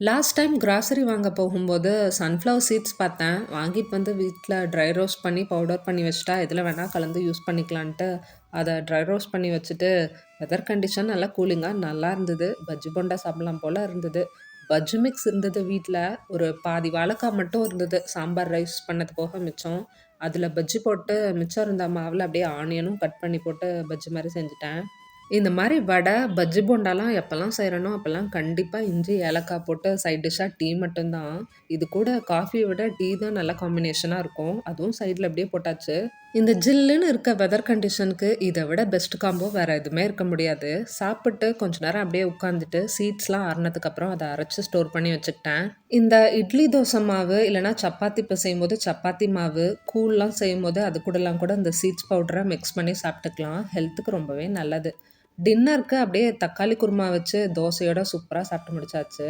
Last time grocery வாங்க போகும்போது sunflower seeds பார்த்தேன். வாங்கிட்டு வந்து வீட்ல ட்ரை ரோஸ்ட் பண்ணி பவுடர் பண்ணி வச்சுட்டா, எதில வேணா கலந்து யூஸ் பண்ணிக்கலான்ட்டு, அத ட்ரை ரோஸ்ட் பண்ணி வச்சுட்டு, வெதர் கண்டிஷன் நல்லா கூலிங்கா நல்லா இருந்தது. பஜ்ஜி போண்டா சாப்பிடலாம் போல இருந்தது. பஜ்ஜி மிக்ஸ் இருந்தது வீட்ல. ஒரு பாதி வாழைக்கா மட்டும் இருந்தது. சாம்பார் ரைஸ் பண்ணது போக மிச்சம். அதில பஜ்ஜி போட்டு மிச்சம் இருந்த மாவுல அப்படியே ஆனியனும் கட் பண்ணி போட்டு பஜ்ஜி மாரி செஞ்சுட்டேன். இந்த மாரி வடை, பஜ்ஜி போண்டாலாம் எப்பலாம் செய்றேனோ, அப்பலாம் கண்டிப்பா இஞ்சி, ஏலக்காய் போட்டு சைட் டிஷ்ஷா டீ மட்டும் தான். இது கூட காஃபிய விட டீ தான் நல்ல காம்பினேஷனா இருக்கும். அதுவும் சைட்ல அப்படியே போட்டாச்சு. இந்த ஜில்லுன்னு இருக்க வெதர் கண்டிஷனுக்கு இத விட பெஸ்ட் காம்போ வேற எதுவுமே இருக்க முடியாது. சாப்பிட்டு கொஞ்ச நேரம் அப்படியே உட்காந்துட்டு, சீட்ஸ்லாம் ஆறுனதுக்கப்புறம் அத அரைச்சு ஸ்டோர் பண்ணி வச்சுக்கிட்டேன். இந்த இட்லி, தோசை மாவு இல்லன்னா சப்பாத்தி பிசையும்போது சப்பாத்தி மாவு, கூழ்லாம் செய்யும்போது அது கூடலாம் கூட இந்த சீட்ஸ் பவுடர மிக்ஸ் பண்ணி சாப்பிட்டுக்கலாம். ஹெல்த்துக்கு ரொம்பவே நல்லது. டின்னருக்கு அப்படியே தக்காளி குருமா வச்சு தோசையோட சூப்பரா சாப்பிட்டு முடிச்சாச்சு.